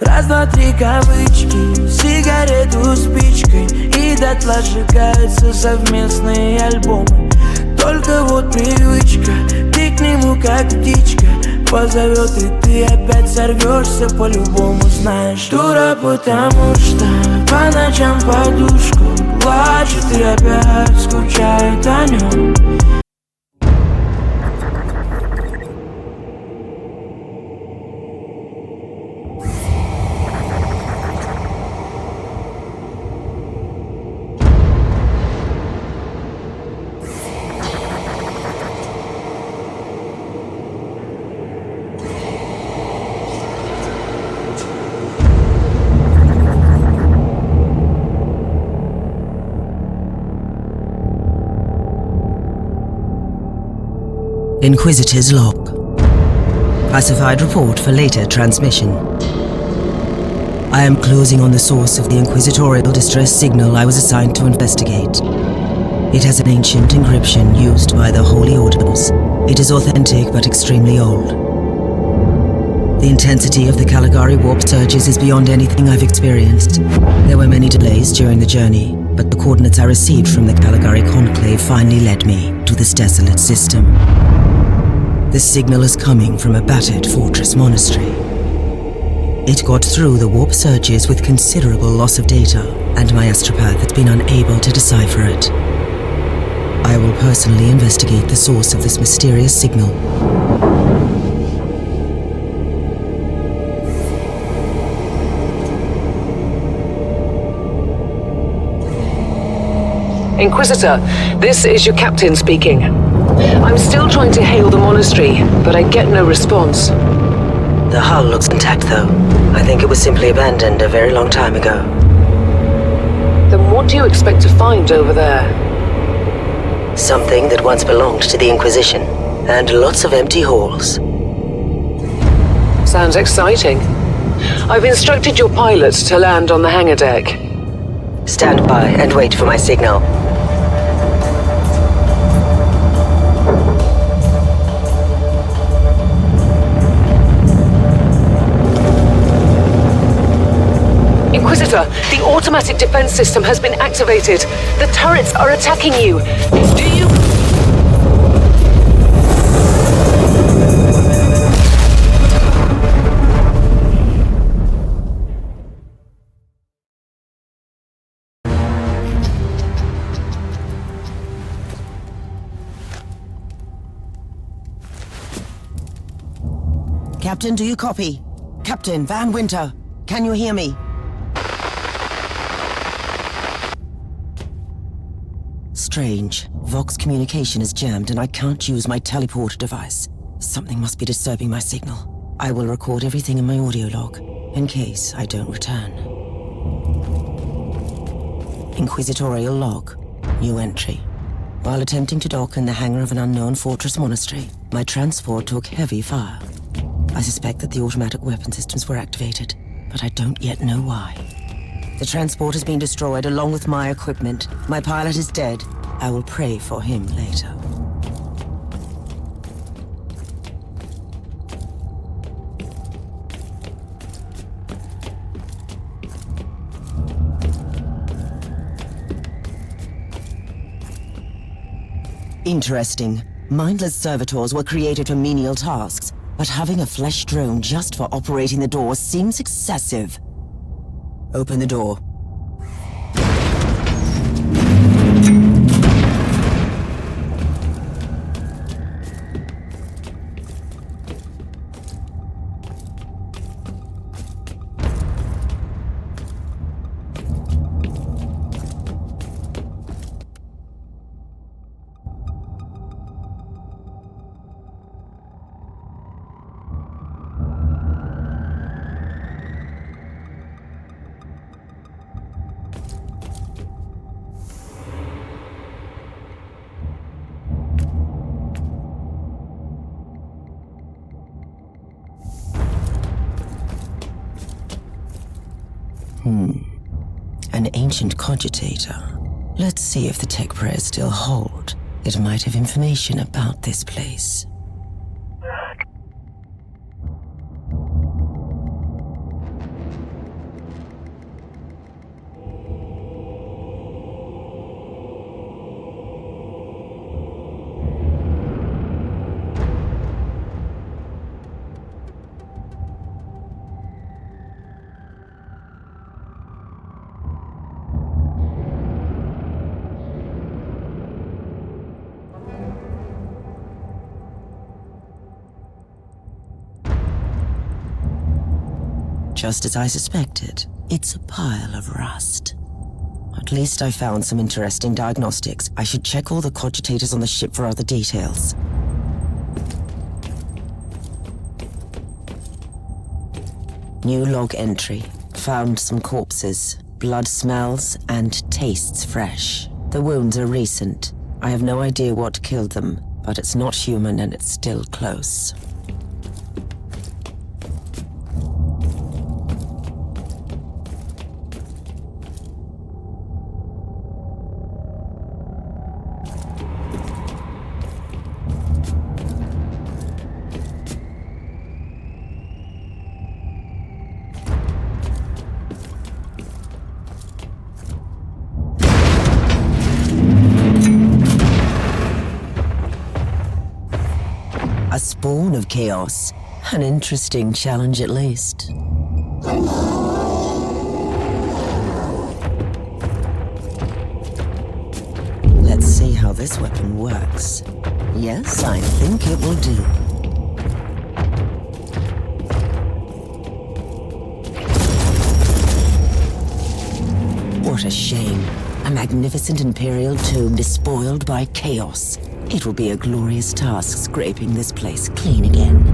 Раз, два, три кавычки, сигарету спичкой, и дотла сжигаются совместные альбомы. Только вот привычка, ты к нему как птичка, позовет, и ты опять сорвешься по-любому. Знаешь, дура, потому что по ночам подушку плачет и опять скучает о нем. Inquisitor's log. Classified report for later transmission. I am closing on the source of the inquisitorial distress signal I was assigned to investigate. It has an ancient encryption used by the Holy Orders. It is authentic but extremely old. The intensity of the Caligari warp surges is beyond anything I've experienced. There were many delays during the journey, but the coordinates I received from the Caligari conclave finally led me to this desolate system. The signal is coming from a battered fortress monastery. It got through the warp surges with considerable loss of data, and my astropath has been unable to decipher it. I will personally investigate the source of this mysterious signal. Inquisitor, this is your captain speaking. I'm still trying to hail the monastery, but I get no response. The hull looks intact though. I think it was simply abandoned a very long time ago. Then what do you expect to find over there? Something that once belonged to the Inquisition, and lots of empty halls. Sounds exciting. I've instructed your pilot to land on the hangar deck. Stand by and wait for my signal. Inquisitor, the automatic defense system has been activated. The turrets are attacking you. Do you... Captain, do you copy? Captain Van Winter, can you hear me? Strange. Vox communication is jammed and I can't use my teleporter device. Something must be disturbing my signal. I will record everything in my audio log, in case I don't return. Inquisitorial log. New entry. While attempting to dock in the hangar of an unknown fortress monastery, my transport took heavy fire. I suspect that the automatic weapon systems were activated, but I don't yet know why. The transport has been destroyed along with my equipment. My pilot is dead. I will pray for him later. Interesting. Mindless servitors were created for menial tasks, but having a flesh drone just for operating the door seems excessive. Open the door. An ancient cogitator. Let's see if the tech prayers still hold. It might have information about this place. Just as I suspected, it's a pile of rust. At least I found some interesting diagnostics. I should check all the cogitators on the ship for other details. New log entry. Found some corpses. Blood smells and tastes fresh. The wounds are recent. I have no idea what killed them, but it's not human and it's still close. A spawn of chaos. An interesting challenge at least. Let's see how this weapon works. Yes, I think it will do. What a shame. A magnificent Imperial tomb despoiled by chaos. It will be a glorious task scraping this place clean again.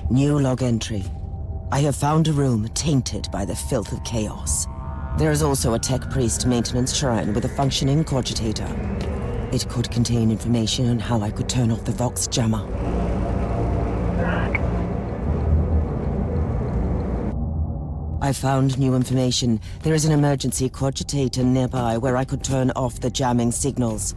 New log entry. I have found a room tainted by the filth of chaos. There is also a tech priest maintenance shrine with a functioning cogitator. It could contain information on how I could turn off the Vox jammer. I found new information. There is an emergency cogitator nearby where I could turn off the jamming signals.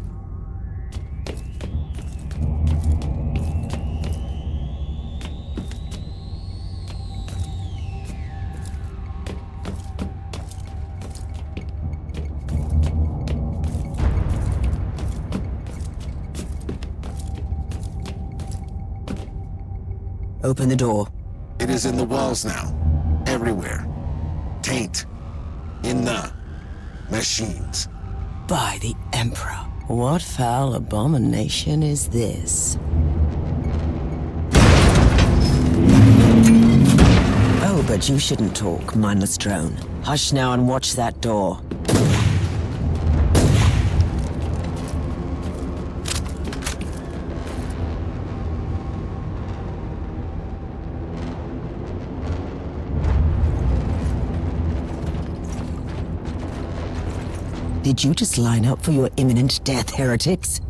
Open the door. It is in the walls now. Everywhere. Taint. In the machines. By the Emperor. What foul abomination is this? Oh, but you shouldn't talk, mindless drone. Hush now and watch that door. Did you just line up for your imminent death, heretics?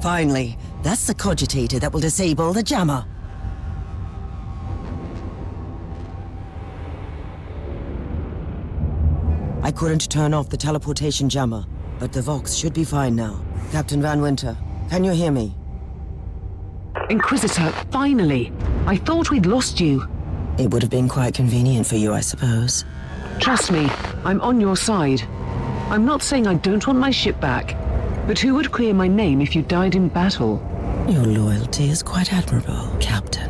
Finally, that's the cogitator that will disable the jammer. I couldn't turn off the teleportation jammer, but the Vox should be fine now. Captain Van Winter, can you hear me? Inquisitor, finally! I thought we'd lost you. It would have been quite convenient for you, I suppose. Trust me, I'm on your side. I'm not saying I don't want my ship back, but who would clear my name if you died in battle? Your loyalty is quite admirable, Captain.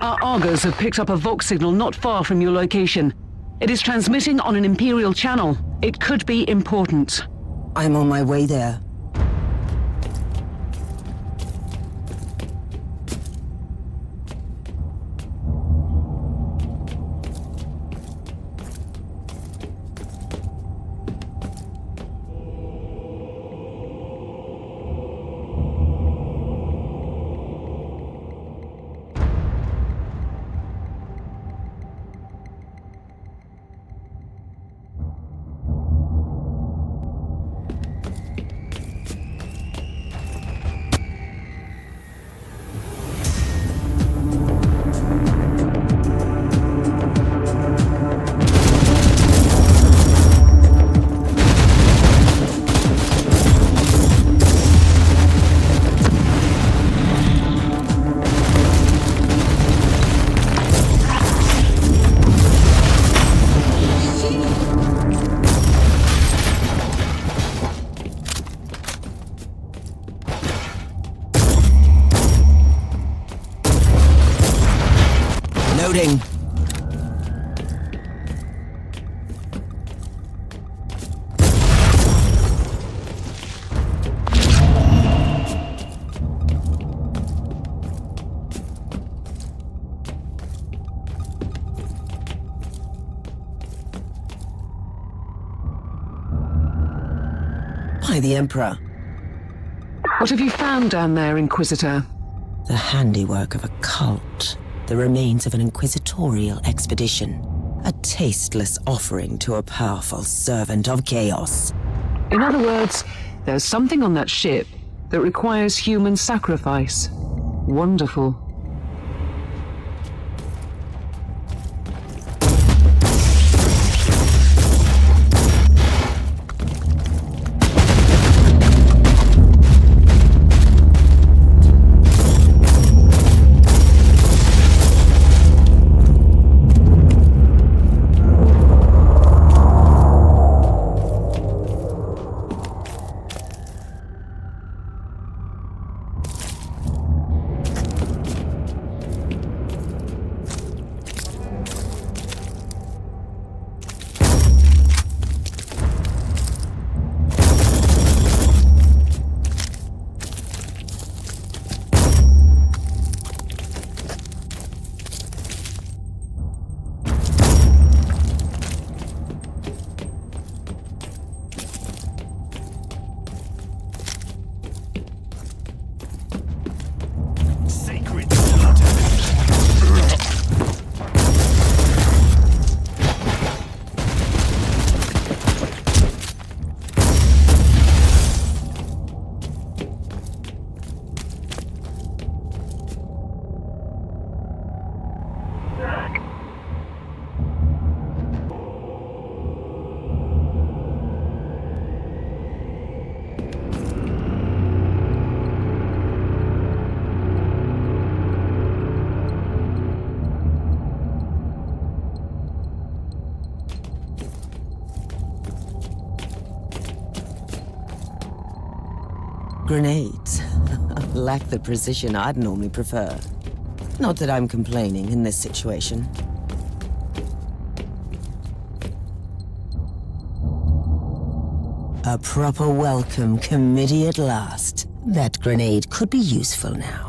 Our augurs have picked up a Vox signal not far from your location. It is transmitting on an Imperial channel. It could be important. I'm on my way there. Loading. By the Emperor. What have you found down there, Inquisitor? The handiwork of a cult. The remains of an inquisitorial expedition. A tasteless offering to a powerful servant of chaos. In other words, there's something on that ship that requires human sacrifice. Wonderful. Grenades lack the precision I'd normally prefer. Not that I'm complaining in this situation. A proper welcome committee at last. That grenade could be useful now.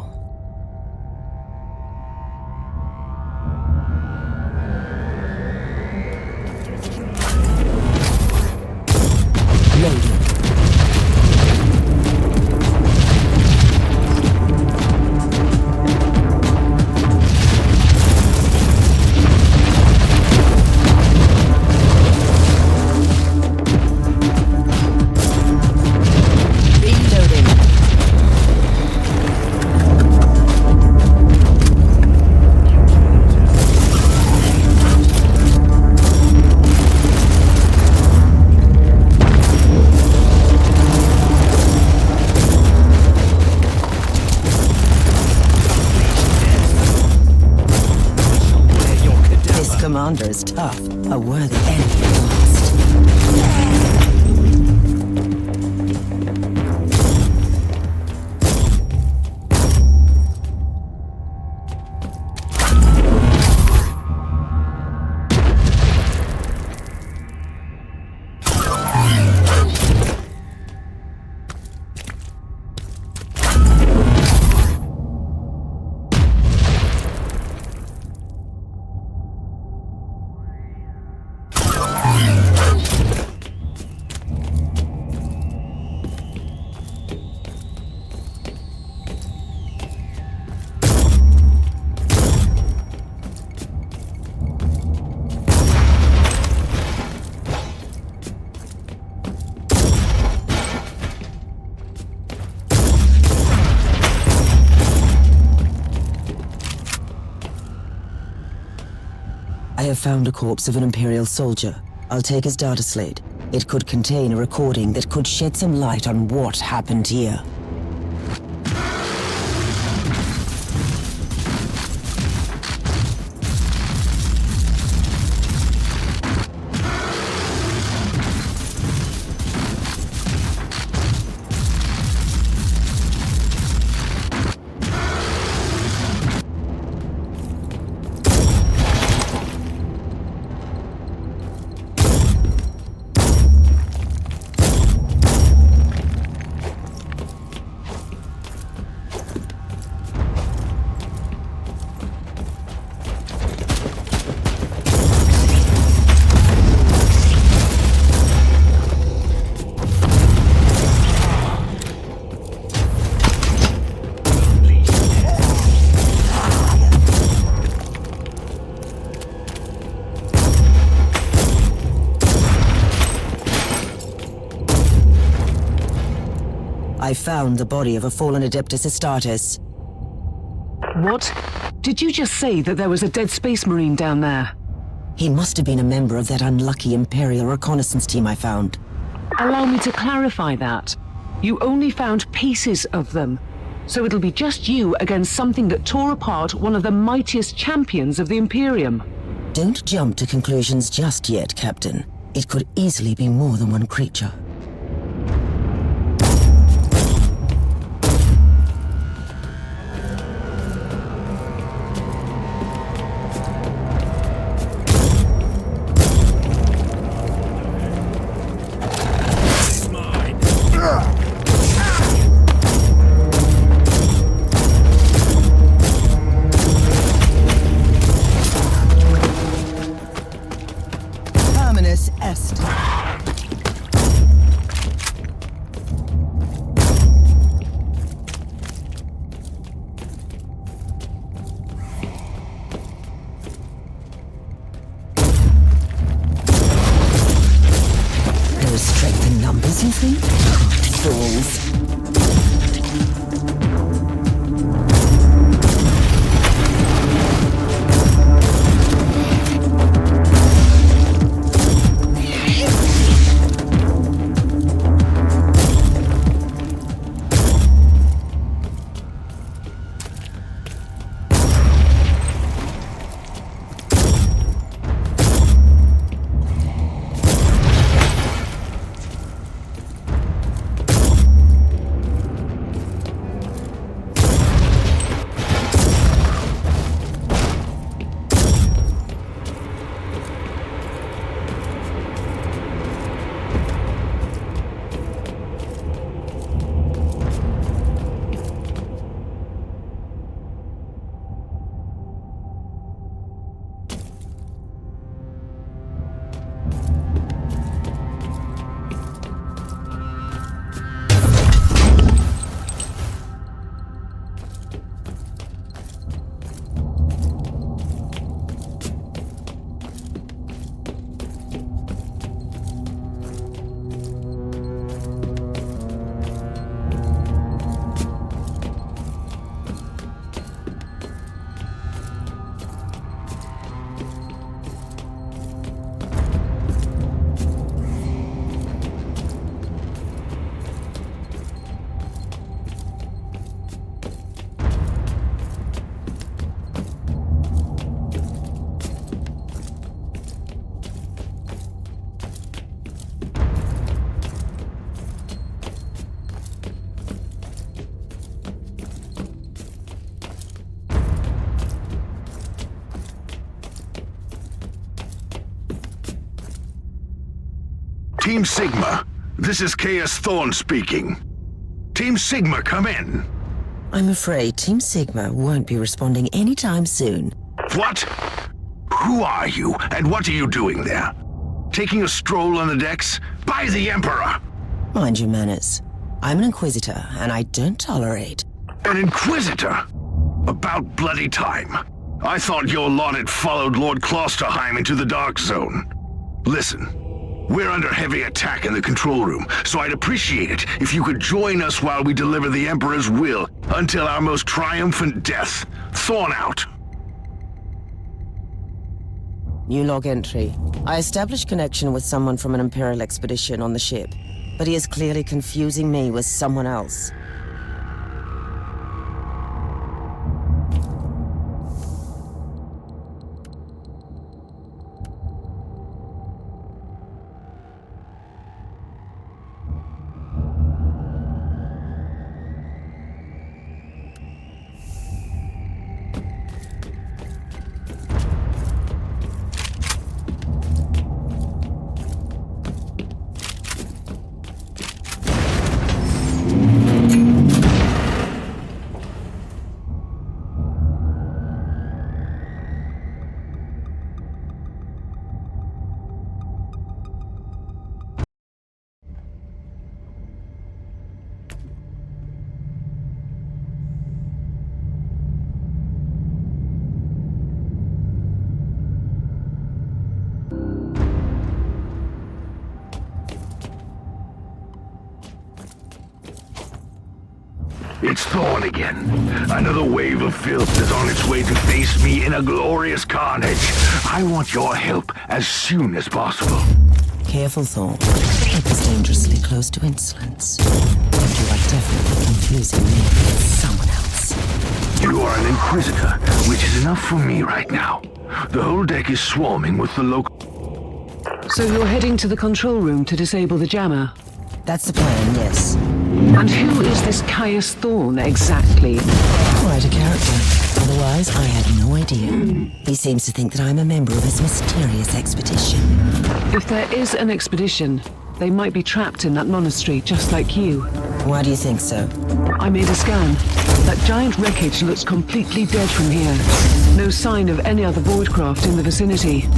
Loading. Commander is tough, a worthy enemy at last. I have found a corpse of an Imperial soldier. I'll take his data slate. It could contain a recording that could shed some light on what happened here. I found the body of a fallen Adeptus Astartes. What? Did you just say that there was a dead Space Marine down there? He must have been a member of that unlucky Imperial reconnaissance team I found. Allow me to clarify that. You only found pieces of them, so it'll be just you against something that tore apart one of the mightiest champions of the Imperium. Don't jump to conclusions just yet, Captain. It could easily be more than one creature. Est. There is strength in numbers, you think? Fools. Team Sigma, this is Chaos Thorn speaking. Team Sigma, come in. I'm afraid Team Sigma won't be responding anytime soon. What? Who are you, and what are you doing there? Taking a stroll on the decks? By the Emperor! Mind your manners. I'm an Inquisitor, and I don't tolerate... An Inquisitor? About bloody time. I thought your lot had followed Lord Klosterheim into the Dark Zone. Listen, we're under heavy attack in the control room, so I'd appreciate it if you could join us while we deliver the Emperor's will until our most triumphant death. Thorn out. New log entry. I established connection with someone from an Imperial expedition on the ship, but he is clearly confusing me with someone else. It's Thorn again. Another wave of filth is on its way to face me in a glorious carnage. I want your help as soon as possible. Careful, Thorn. It is dangerously close to insolence. And you are definitely confusing me with someone else. You are an inquisitor, which is enough for me right now. The whole deck is swarming with the local... So you're heading to the control room to disable the jammer? That's the plan, yes. And who is this Caius Thorn exactly? Quite a character. Otherwise, I had no idea. He seems to think that I'm a member of his mysterious expedition. If there is an expedition, they might be trapped in that monastery just like you. Why do you think so? I made a scan. That giant wreckage looks completely dead from here. No sign of any other voidcraft in the vicinity.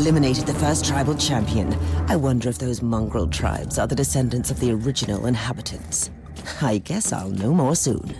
Eliminated the first tribal champion. I wonder if those mongrel tribes are the descendants of the original inhabitants. I guess I'll know more soon.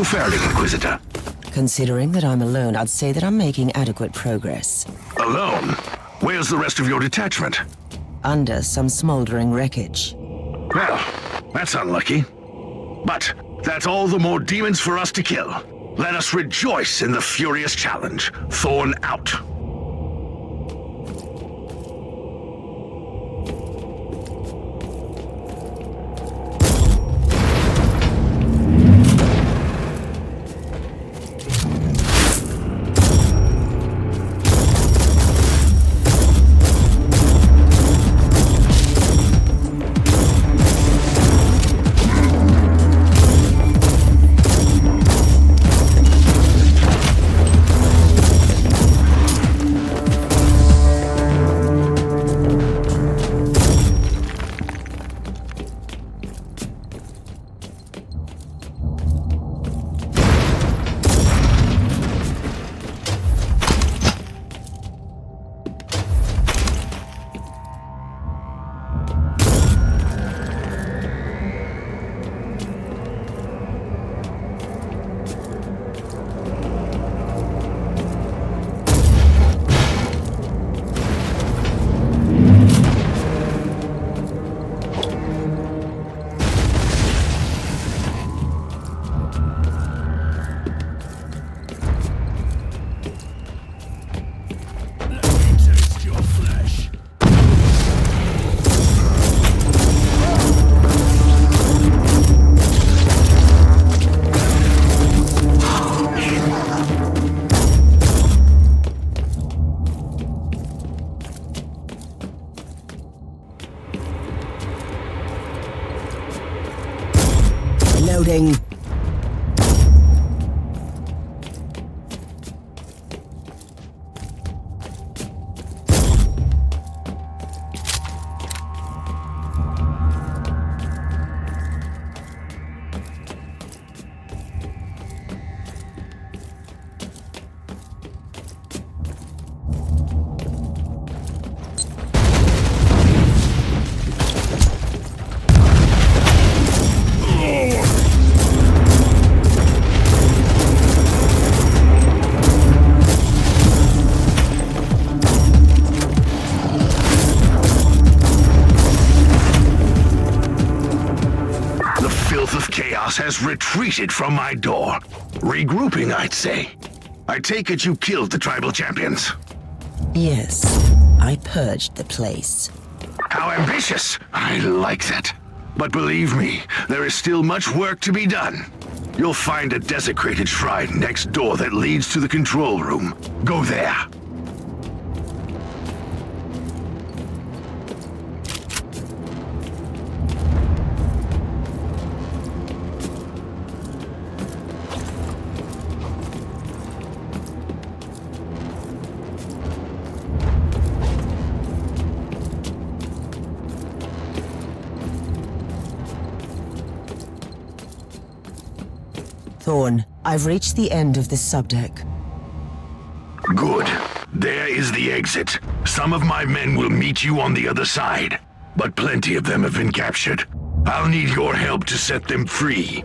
fairly, Inquisitor. Considering that I'm alone, I'd say that I'm making adequate progress. Alone? Where's the rest of your detachment? Under some smoldering wreckage. Well, that's unlucky. But that's all the more demons for us to kill. Let us rejoice in the furious challenge. Thorn out. Reloading. Has retreated from my door. Regrouping, I'd say. I take it you killed the tribal champions. Yes, I purged the place. How ambitious! I like that. But believe me, there is still much work to be done. You'll find a desecrated shrine next door that leads to the control room. Go there. Thorn, I've reached the end of this subdeck. Good. There is the exit. Some of my men will meet you on the other side, but plenty of them have been captured. I'll need your help to set them free.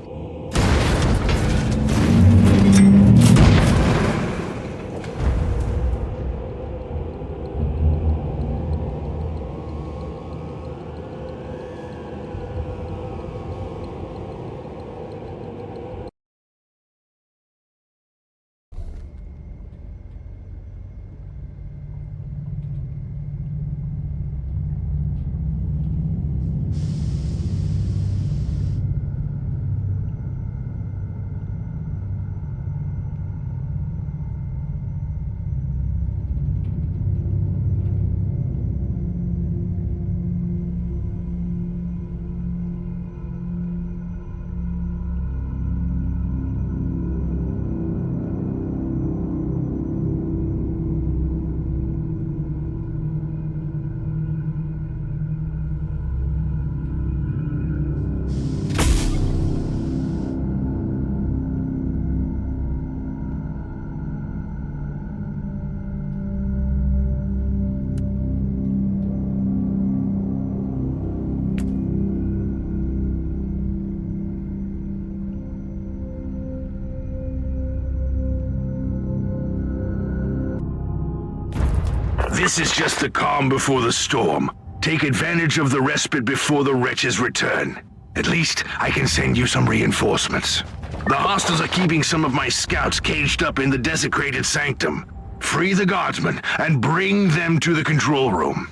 This is just the calm before the storm. Take advantage of the respite before the wretches return. At least, I can send you some reinforcements. The hostiles are keeping some of my scouts caged up in the desecrated sanctum. Free the guardsmen and bring them to the control room.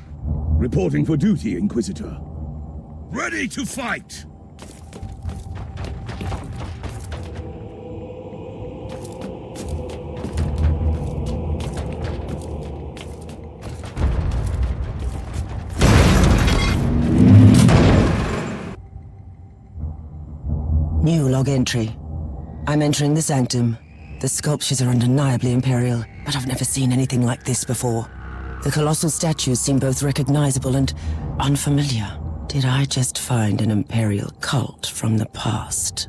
Reporting for duty, Inquisitor. Ready to fight! New log entry. I'm entering the sanctum. The sculptures are undeniably imperial, but I've never seen anything like this before. The colossal statues seem both recognizable and unfamiliar. Did I just find an imperial cult from the past?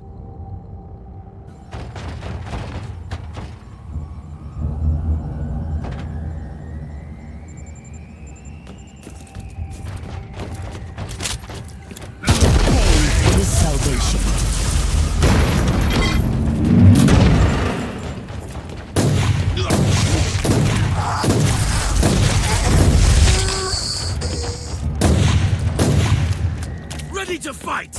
It is salvation. Ready to fight!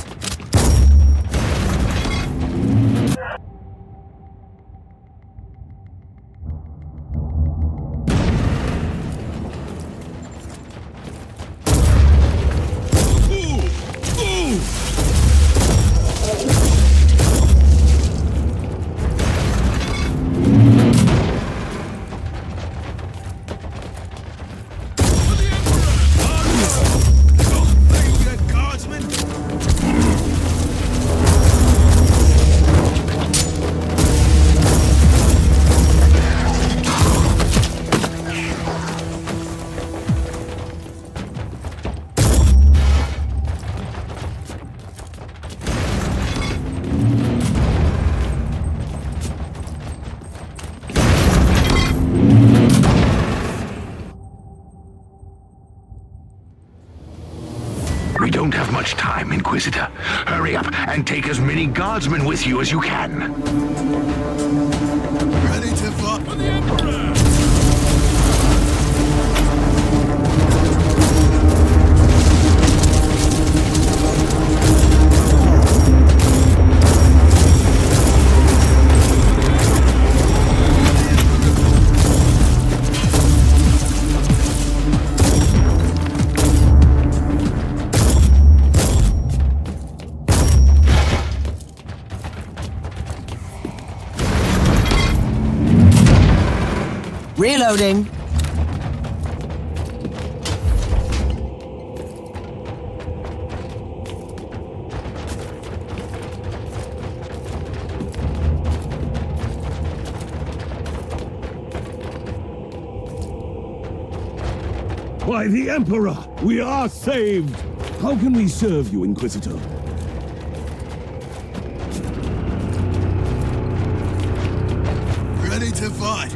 For the Emperor! Are you that guardsman? We don't have much time, Inquisitor. Hurry up and take as many guardsmen with you as you can. Ready to fight for the Emperor! Reloading. By the Emperor, we are saved! How can we serve you, Inquisitor? Ready to fight!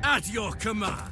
At your command!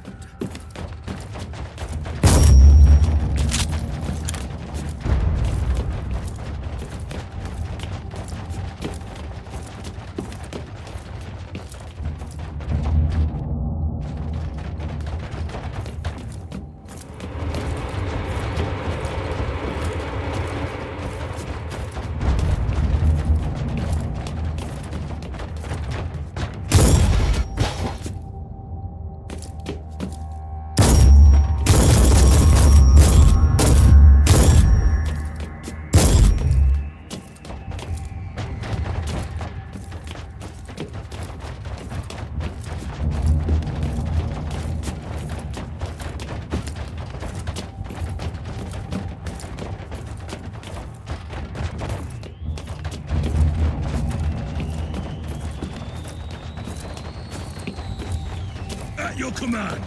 At your command!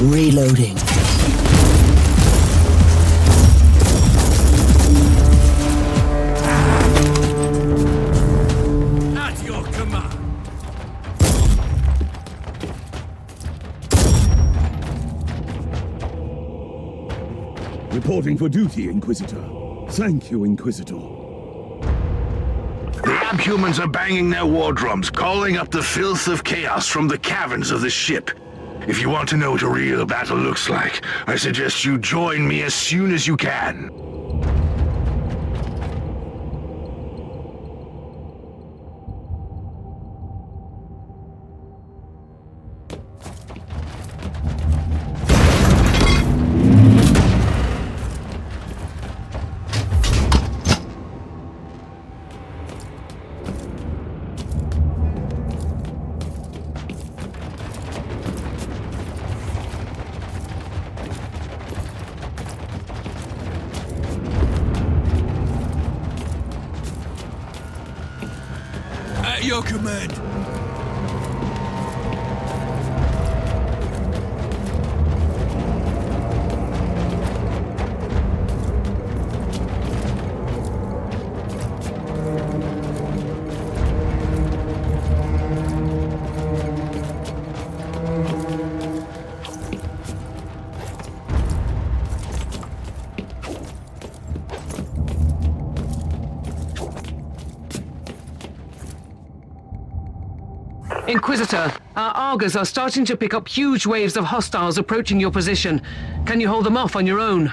Reloading. At your command! Reporting for duty, Inquisitor. Thank you, Inquisitor. The Abhumans are banging their war drums, calling up the filth of chaos from the caverns of the ship. If you want to know what a real battle looks like, I suggest you join me as soon as you can. your command. Inquisitor, our Argos are starting to pick up huge waves of hostiles approaching your position. Can you hold them off on your own?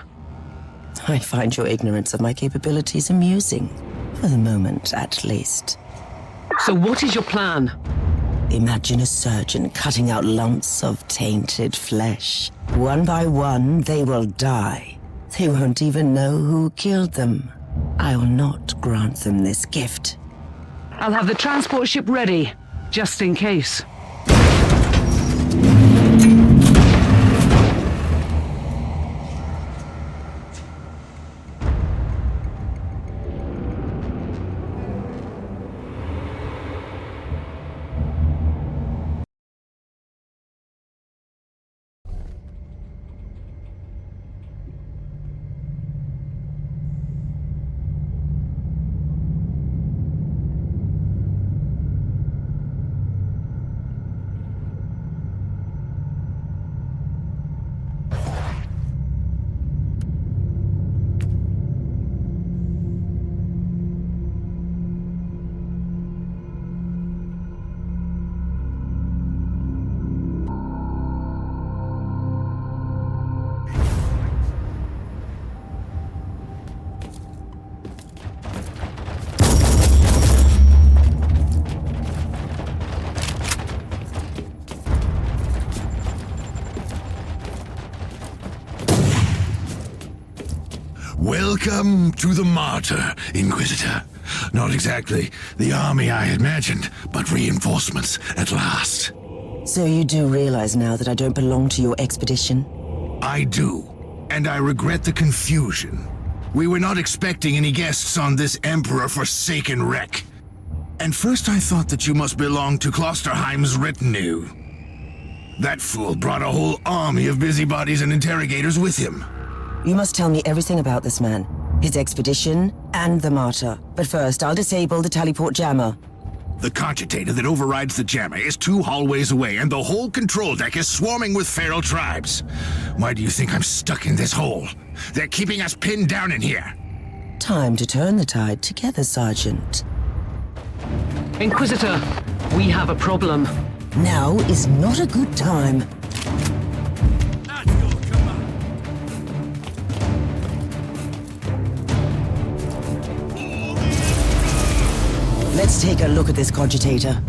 I find your ignorance of my capabilities amusing. For the moment, at least. So what is your plan? Imagine a surgeon cutting out lumps of tainted flesh. One by one, they will die. They won't even know who killed them. I will not grant them this gift. I'll have the transport ship ready, just in case. Welcome to the Martyr, Inquisitor. Not exactly the army I imagined, but reinforcements at last. So you do realize now that I don't belong to your expedition? I do, and I regret the confusion. We were not expecting any guests on this Emperor-forsaken wreck. And first I thought that you must belong to Klosterheim's retinue. That fool brought a whole army of busybodies and interrogators with him. You must tell me everything about this man, his expedition, and the Martyr. But first, I'll disable the Tallyport jammer. The cogitator that overrides the jammer is 2 hallways away, and the whole control deck is swarming with feral tribes. Why do you think I'm stuck in this hole? They're keeping us pinned down in here. Time to turn the tide together, Sergeant. Inquisitor, we have a problem. Now is not a good time. At your command. Let's take a look at this cogitator.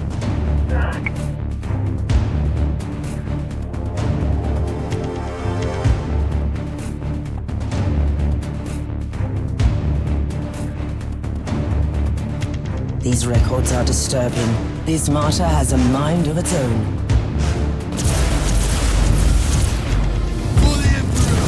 These records are disturbing. This martyr has a mind of its own. For the Emperor.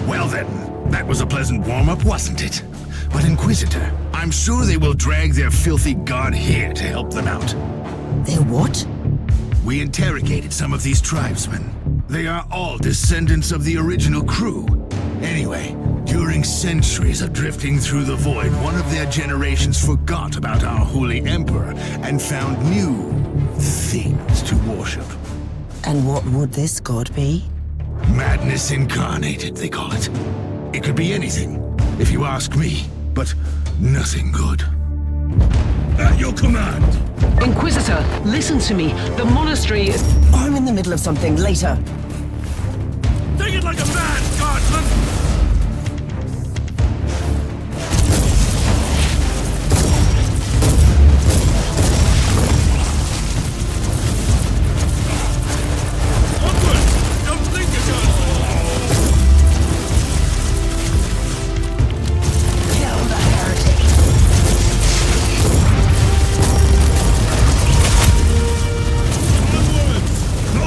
Well then, that was a pleasant warm-up, wasn't it? But Inquisitor, I'm sure they will drag their filthy god here to help them out. They're what? We interrogated some of these tribesmen. They are all descendants of the original crew. Anyway, during centuries of drifting through the void, one of their generations forgot about our holy emperor and found new things to worship. And what would this god be? Madness incarnated, they call it. It could be anything, if you ask me, but nothing good. At your command. Inquisitor, listen to me. The monastery is... I'm in the middle of something. Later. Take it like a man, guardsman. Onward! Don't think it yourself. Kill the heretic. Onwards!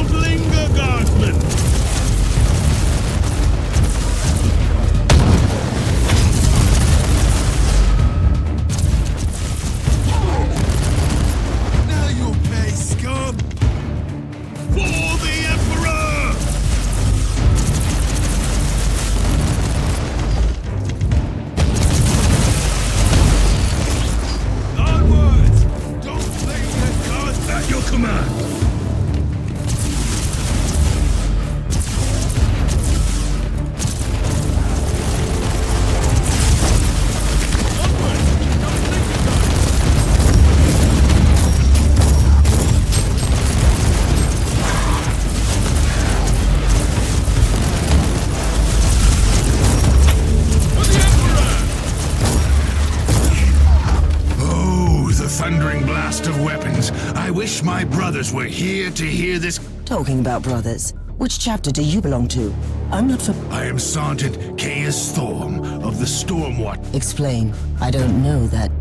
best of weapons. I wish my brothers were here to hear this. Talking about brothers, which chapter do you belong to? I'm not I am Sergeant Caius Thorm of the Stormwatch. Explain. I don't know that.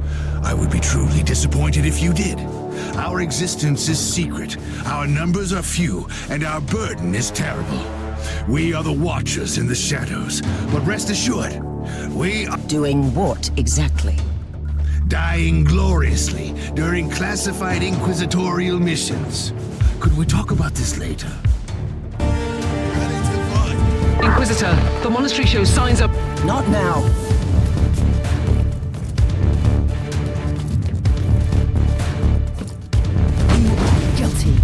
I would be truly disappointed if you did. Our existence is secret, our numbers are few, and our burden is terrible. We are the Watchers in the shadows, but rest assured, we are Doing what exactly? dying gloriously during classified inquisitorial missions. Could we talk about this later? Inquisitor, the monastery shows signs of... Not now. You are guilty.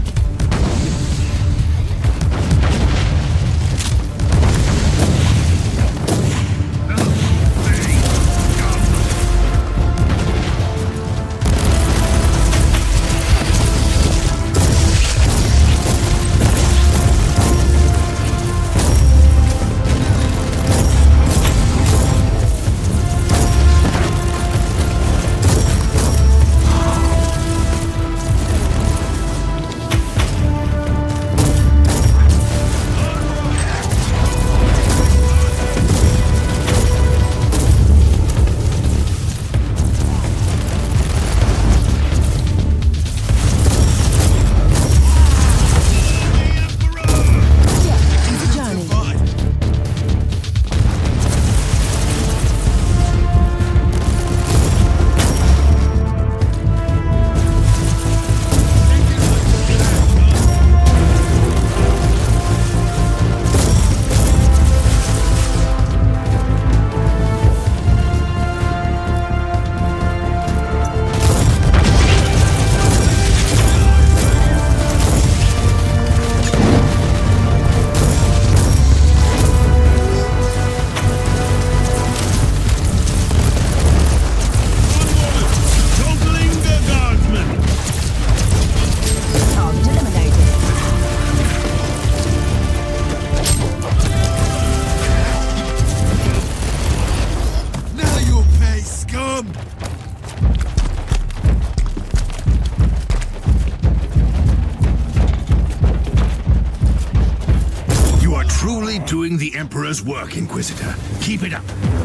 Doing the Emperor's work, Inquisitor. Keep it up.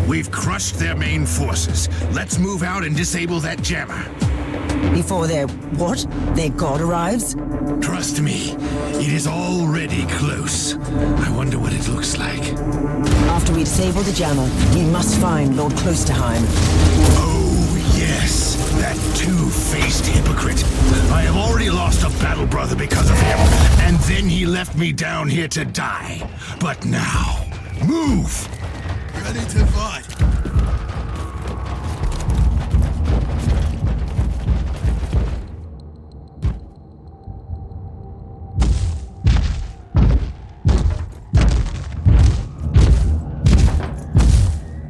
We've crushed their main forces. Let's move out and disable that jammer. Before their what? Their god arrives? Trust me, it is already close. I wonder what it looks like. After we disable the jammer, we must find Lord Klosterheim. Oh, yes. That two-faced hypocrite. I have already lost a battle brother because of him, and then he left me down here to die. But now, move! Ready to fight.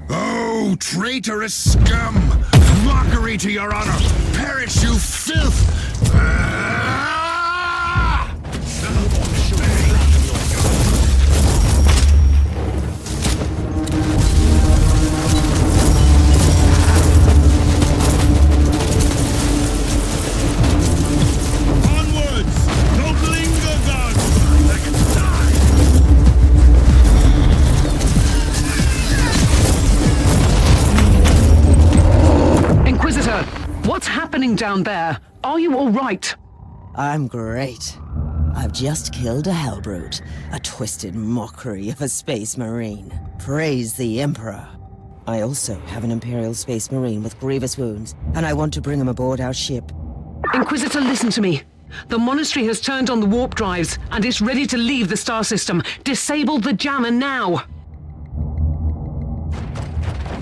Oh, traitorous scum! Mockery to your honor! Perish, you filth! What's happening down there? Are you all right? I'm great. I've just killed a Hellbrute, a twisted mockery of a space marine. Praise the Emperor. I also have an Imperial Space Marine with grievous wounds, and I want to bring him aboard our ship. Inquisitor, listen to me. The monastery has turned on the warp drives, and is ready to leave the star system. Disable the jammer now!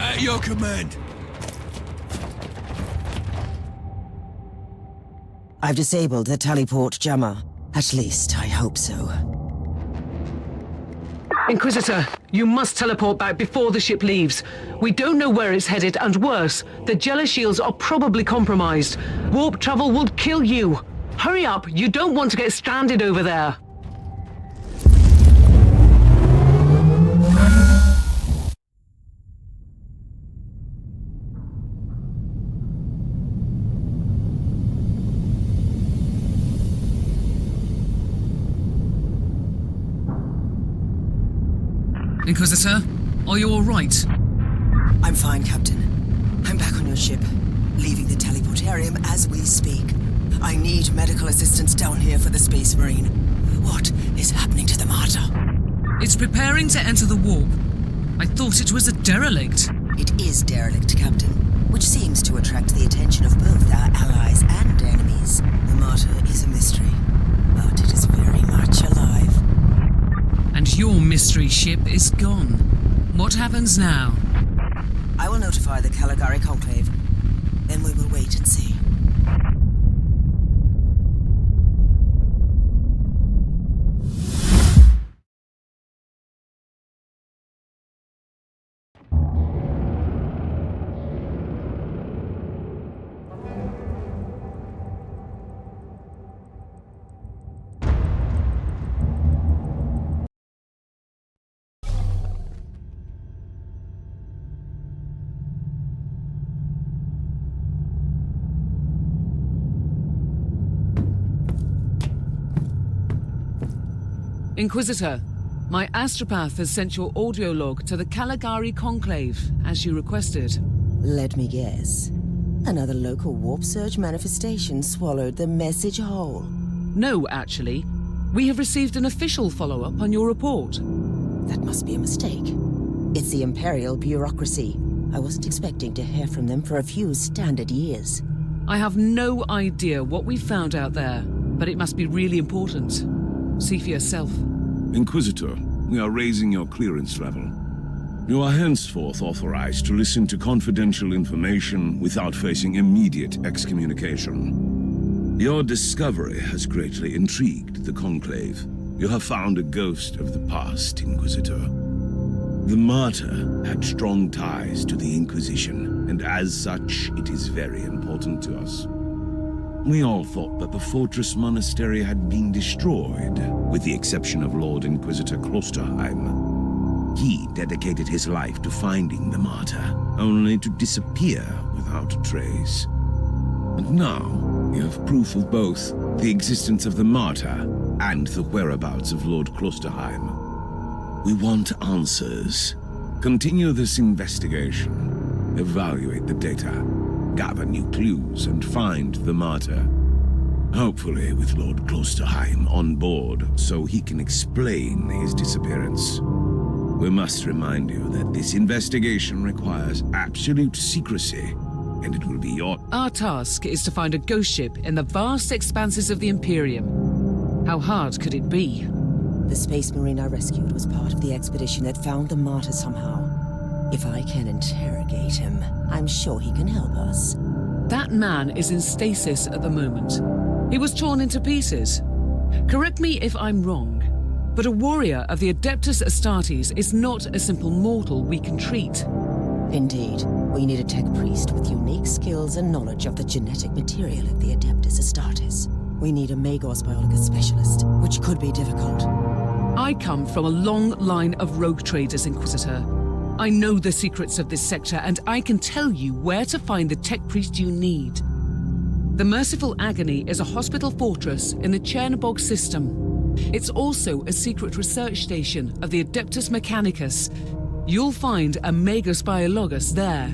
At your command. I've disabled the teleport jammer. At least, I hope so. Inquisitor, you must teleport back before the ship leaves. We don't know where it's headed, and worse, the Jella shields are probably compromised. Warp travel will kill you. Hurry up, you don't want to get stranded over there. Inquisitor. Are you all right? I'm fine, Captain. I'm back on your ship, leaving the teleportarium as we speak. I need medical assistance down here for the Space Marine. What is happening to the Martyr? It's preparing to enter the warp. I thought it was a derelict. It is derelict, Captain, which seems to attract the attention of both our allies and enemies. The Martyr is a mystery, but it is very much alive. And your mystery ship is gone. What happens now? I will notify the Caligari Conclave. Then we will wait and see. Inquisitor, my astropath has sent your audio log to the Caligari Conclave, as you requested. Let me guess. Another local warp surge manifestation swallowed the message whole. No, actually. We have received an official follow-up on your report. That must be a mistake. It's the Imperial bureaucracy. I wasn't expecting to hear from them for a few standard years. I have no idea what we found out there, but it must be really important. See for yourself. Inquisitor, we are raising your clearance level. You are henceforth authorized to listen to confidential information without facing immediate excommunication. Your discovery has greatly intrigued the Conclave. You have found a ghost of the past, Inquisitor. The Martyr had strong ties to the Inquisition, and as such, it is very important to us. We all thought that the Fortress Monastery had been destroyed, with the exception of Lord Inquisitor Klosterheim. He dedicated his life to finding the Martyr, only to disappear without a trace. And now, we have proof of both the existence of the Martyr and the whereabouts of Lord Klosterheim. We want answers. Continue this investigation. Evaluate the data. Gather new clues and find the Martyr. Hopefully with Lord Klosterheim on board so he can explain his disappearance. We must remind you that this investigation requires absolute secrecy, and it will be your... Our task is to find a ghost ship in the vast expanses of the Imperium. How hard could it be? The Space Marine I rescued was part of the expedition that found the Martyr somehow. If I can interrogate him, I'm sure he can help us. That man is in stasis at the moment. He was torn into pieces. Correct me if I'm wrong, but a warrior of the Adeptus Astartes is not a simple mortal we can treat. Indeed, we need a tech priest with unique skills and knowledge of the genetic material of the Adeptus Astartes. We need a Magos biologist specialist, which could be difficult. I come from a long line of rogue traders, Inquisitor. I know the secrets of this sector, and I can tell you where to find the tech priest you need. The Merciful Agony is a hospital fortress in the Chernobog system. It's also a secret research station of the Adeptus Mechanicus. You'll find a Magos Biologus there.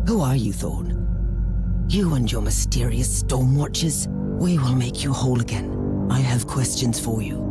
Who are you, Thorn? You and your mysterious Stormwatchers? We will make you whole again. I have questions for you.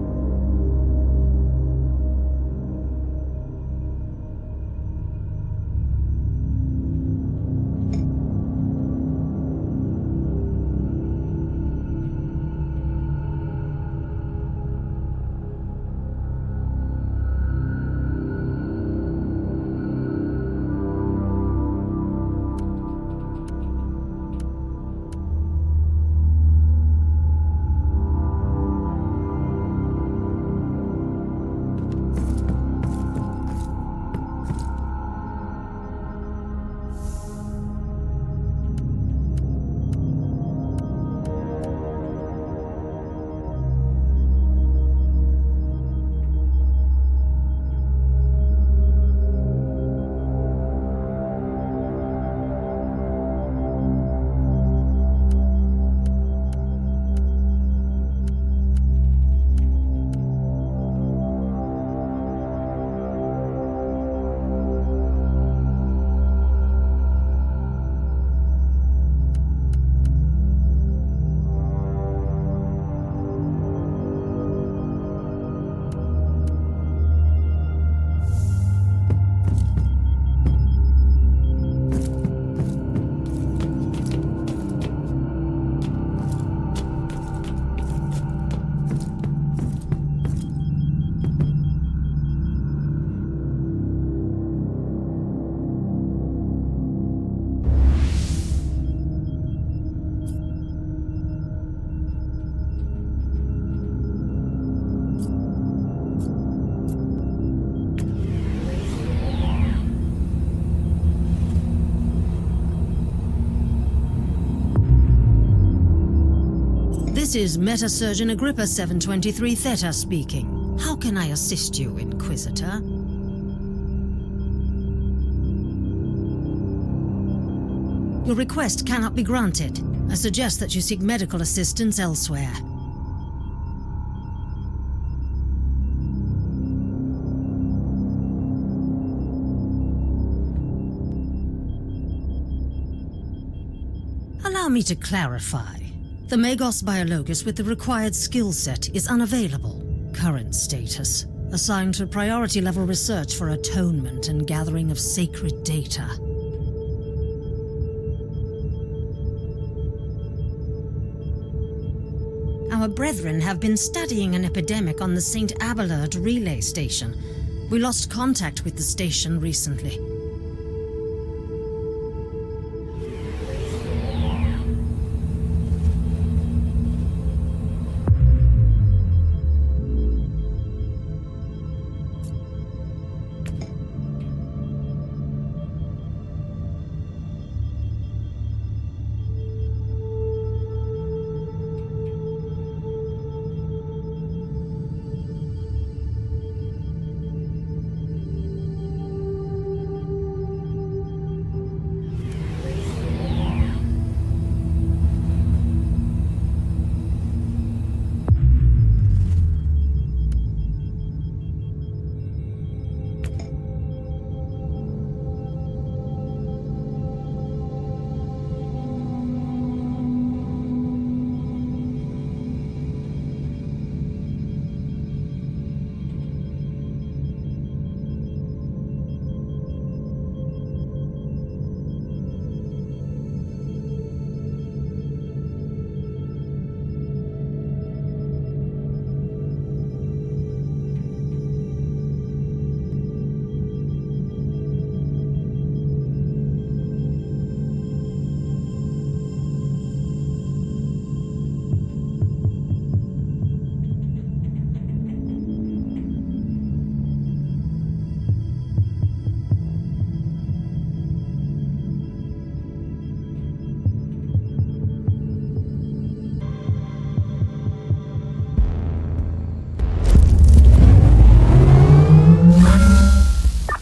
This is Meta-Surgeon Agrippa 723 Theta speaking. How can I assist you, Inquisitor? Your request cannot be granted. I suggest that you seek medical assistance elsewhere. Allow me to clarify. The Magos Biologus with the required skill set is unavailable. Current status: assigned to priority level research for atonement and gathering of sacred data. Our brethren have been studying an epidemic on the St. Abelard relay station. We lost contact with the station recently.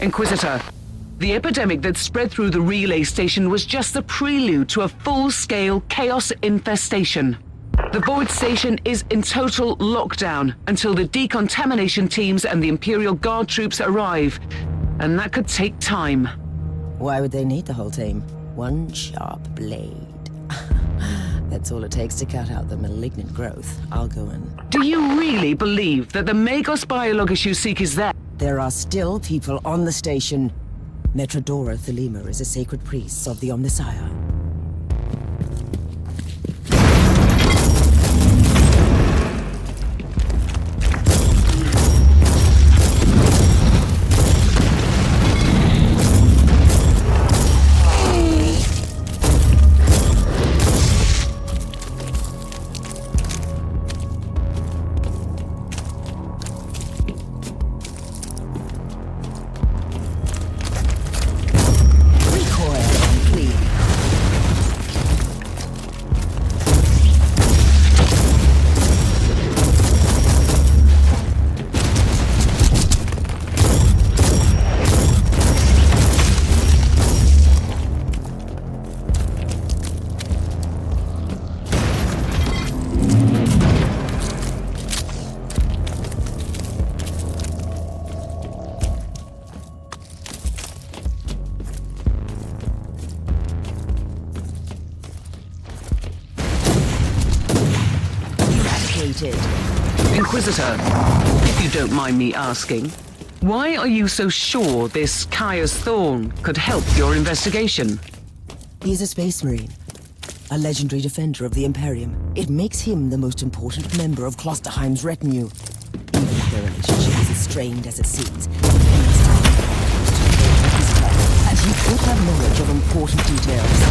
Inquisitor, the epidemic that spread through the relay station was just the prelude to a full-scale chaos infestation. The Void Station is in total lockdown until the decontamination teams and the Imperial Guard troops arrive. And that could take time. Why would they need the whole team? One sharp blade. That's all it takes to cut out the malignant growth. I'll go in. Do you really believe that the Magos biologist you seek is there? There are still people on the station. Metrodora Thelema is a sacred priest of the Omnissiah. Inquisitor, if you don't mind me asking, why are you so sure this Kaya's Thorn could help your investigation? He's a space marine, a legendary defender of the Imperium. It makes him the most important member of Klosterheim's retinue. Even if their relationship is as strained as it seems, and he could have knowledge of important details.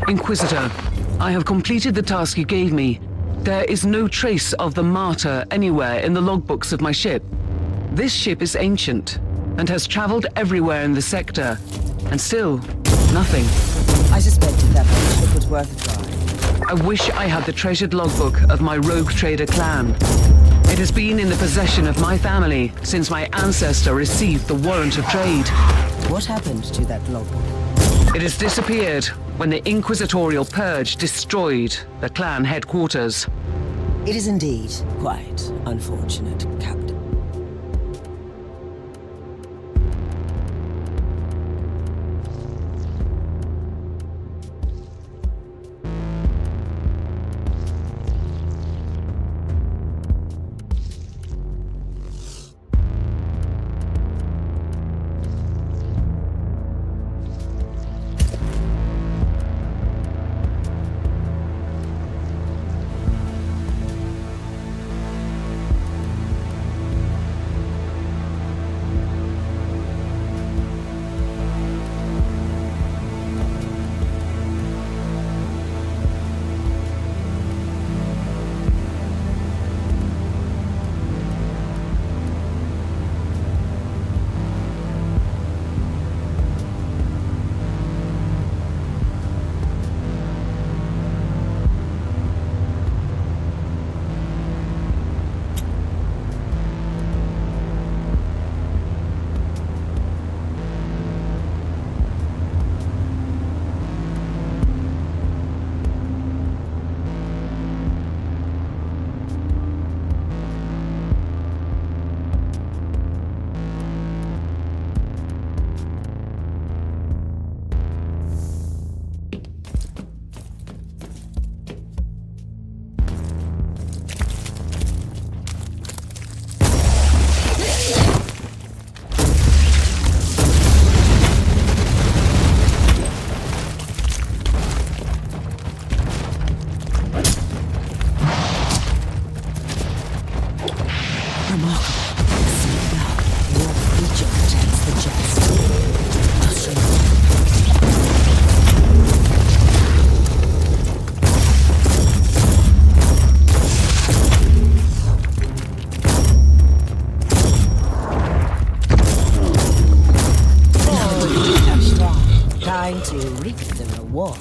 Inquisitor, I have completed the task you gave me. There is no trace of the martyr anywhere in the logbooks of my ship. This ship is ancient and has traveled everywhere in the sector, and still, nothing. I suspected that ship was worth a try. I wish I had the treasured logbook of my rogue trader clan. It has been in the possession of my family since my ancestor received the warrant of trade. What happened to that logbook? It has disappeared when the Inquisitorial Purge destroyed the clan headquarters. It is indeed quite unfortunate, Captain. trying to reap the reward.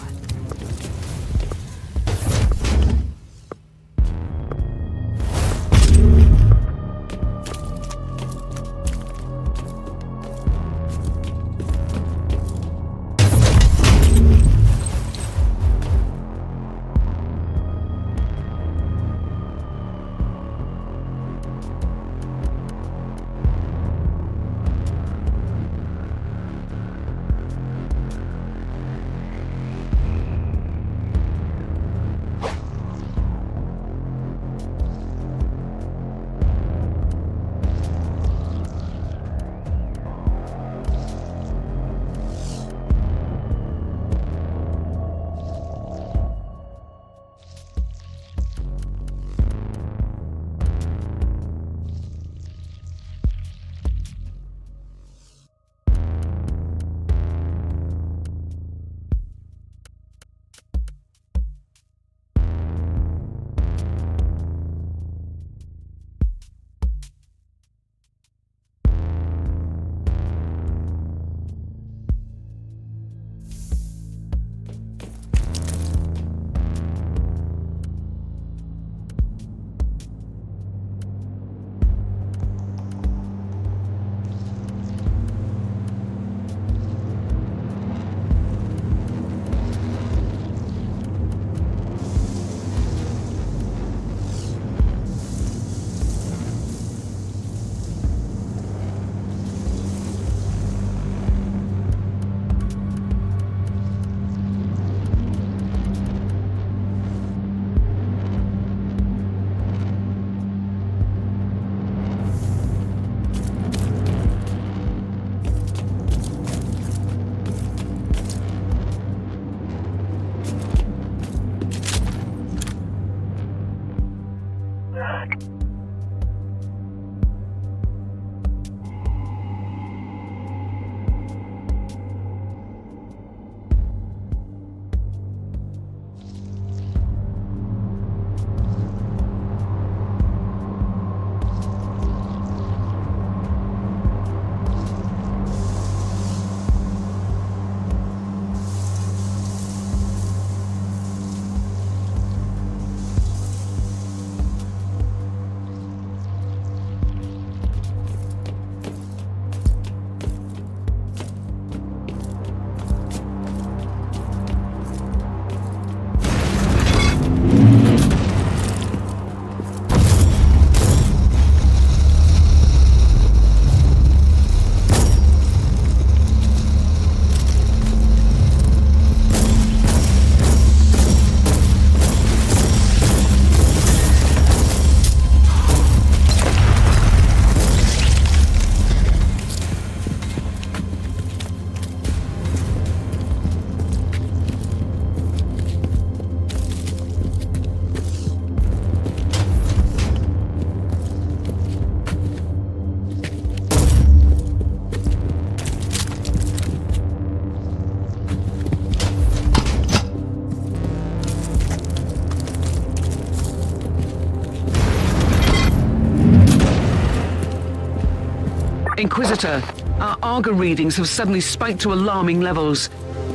Inquisitor, our Arga readings have suddenly spiked to alarming levels.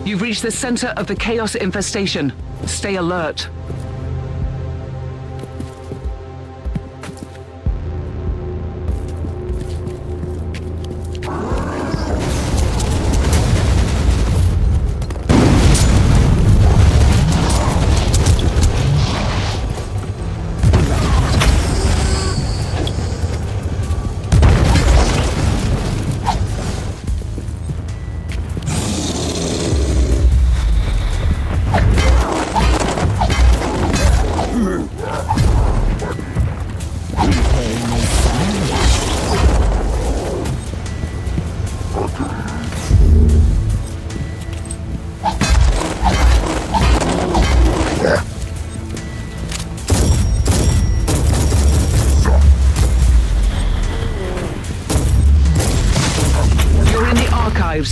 You've reached the center of the chaos infestation. Stay alert.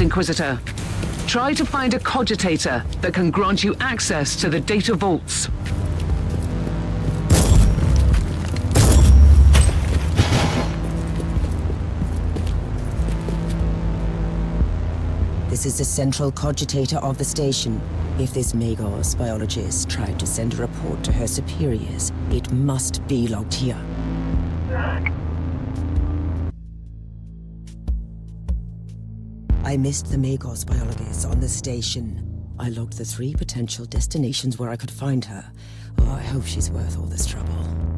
Inquisitor. Try to find a cogitator that can grant you access to the data vaults. The This is the central cogitator of the station. If this Magos biologist tried to send a report to her superiors, it must be logged here. I missed the Magos biologist on the station. I logged the 3 potential destinations where I could find her. Oh, I hope she's worth all this trouble.